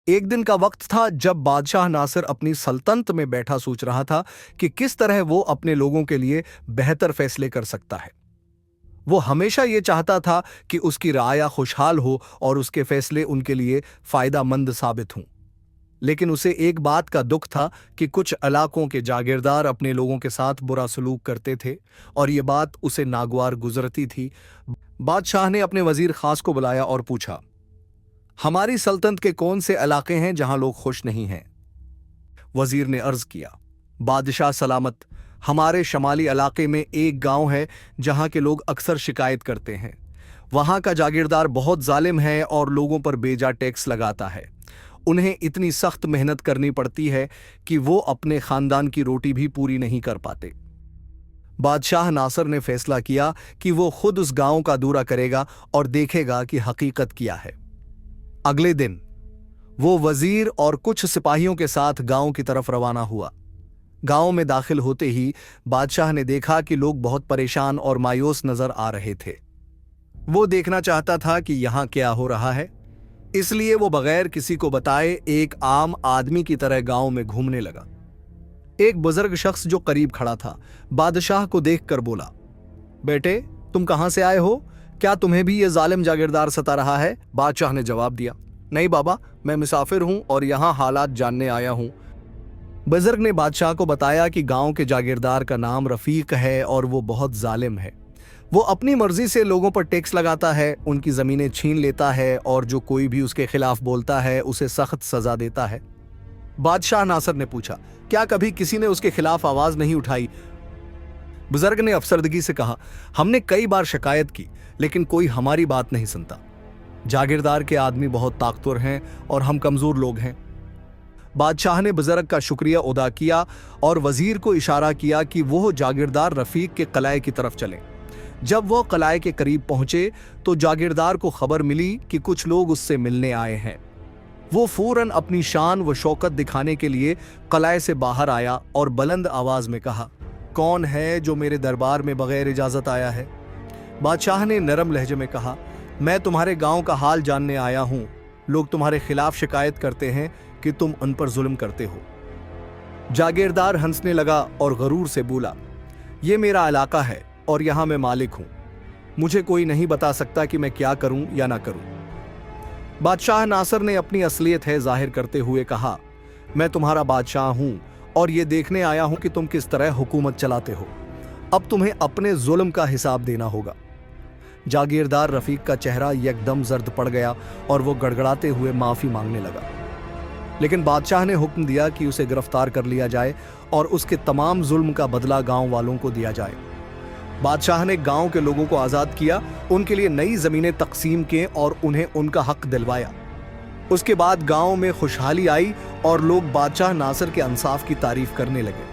एक दिन का वक्त था जब बादशाह नासिर अपनी सल्तनत में बैठा सोच रहा था कि किस तरह वो अपने लोगों के लिए बेहतर फैसले कर सकता है। वो हमेशा ये चाहता था कि उसकी राया खुशहाल हो और उसके फैसले उनके लिए फायदामंद साबित हों। लेकिन उसे एक बात का दुख था कि कुछ इलाकों के जागीरदार अपने लोगों के साथ बुरा सलूक करते थे और ये बात उसे नागवार गुजरती थी। बादशाह ने अपने वजीर खास को बुलाया और पूछा, हमारी सल्तनत के कौन से इलाके हैं जहां लोग खुश नहीं हैं? वजीर ने अर्ज किया, बादशाह सलामत, हमारे शमाली इलाके में एक गांव है जहां के लोग अक्सर शिकायत करते हैं। वहां का जागीरदार बहुत जालिम है और लोगों पर बेजा टैक्स लगाता है। उन्हें इतनी सख्त मेहनत करनी पड़ती है कि वो अपने खानदान की रोटी भी पूरी नहीं कर पाते। बादशाह नासिर ने फैसला किया कि वो खुद उस गांव का दौरा करेगा और देखेगा कि हकीकत क्या है। अगले दिन वो वजीर और कुछ सिपाहियों के साथ गांव की तरफ रवाना हुआ। गांव में दाखिल होते ही बादशाह ने देखा कि लोग बहुत परेशान और मायूस नजर आ रहे थे। वो देखना चाहता था कि यहां क्या हो रहा है, इसलिए वो बगैर किसी को बताए एक आम आदमी की तरह गांव में घूमने लगा। एक बुजुर्ग शख्स जो करीब खड़ा था बादशाह को देखकर बोला, बेटे, तुम कहां से आए हो? क्या तुम्हें भी ये जालिम जागीरदार सता रहा है? बादशाह ने जवाब दिया, नहीं बाबा, मैं मुसाफिर हूं और यहां हालात जानने आया हूं। बुजुर्ग ने बादशाह को बताया कि गांव के जागीरदार का नाम रफीक है और वो बहुत जालिम है। वो अपनी मर्जी से लोगों पर टैक्स लगाता है, उनकी जमीनें छीन लेता है और जो कोई भी उसके खिलाफ बोलता है उसे सख्त सजा देता है। बादशाह नासिर ने पूछा, क्या कभी किसी ने उसके खिलाफ आवाज नहीं उठाई? बुजुर्ग ने अफसरदगी से कहा, हमने कई बार शिकायत की लेकिन कोई हमारी बात नहीं सुनता। जागीरदार के आदमी बहुत ताकतवर हैं और हम कमजोर लोग हैं। बादशाह ने बुजुर्ग का शुक्रिया अदा किया और वजीर को इशारा किया कि वो जागीरदार रफीक के किले की तरफ चले। जब वो किले के करीब पहुंचे तो जागीरदार को खबर मिली कि कुछ लोग उससे मिलने आए हैं। वो फौरन अपनी शान व शौकत दिखाने के लिए किले से बाहर आया और बुलंद आवाज में कहा, कौन है जो मेरे दरबार में बगैर इजाजत आया है? बादशाह ने नरम लहजे में कहा, मैं तुम्हारे गांव का हाल जानने आया हूं। लोग तुम्हारे खिलाफ शिकायत करते हैं कि तुम उन पर जुल्म करते हो। जागीरदार हंसने लगा और गरूर से बोला, यह मेरा इलाका है और यहां मैं मालिक हूं। मुझे कोई नहीं बता सकता कि मैं क्या करूं या ना करूं। बादशाह नासिर ने अपनी असलियत है जाहिर करते हुए कहा, मैं तुम्हारा बादशाह हूं और ये देखने आया हूं कि तुम किस तरह हुकूमत चलाते हो। अब तुम्हें अपने जुल्म का हिसाब देना होगा। जागीरदार रफीक का चेहरा एकदम जर्द पड़ गया और वो गड़गड़ाते हुए माफी मांगने लगा। लेकिन बादशाह ने हुक्म दिया कि उसे गिरफ्तार कर लिया जाए और उसके तमाम जुल्म का बदला गांव वालों को दिया जाए। बादशाह ने गांव के लोगों को आजाद किया, उनके लिए नई जमीनें तकसीम की और उन्हें उनका हक दिलवाया। उसके बाद गांव में खुशहाली आई और लोग बादशाह नासिर के इंसाफ की तारीफ करने लगे।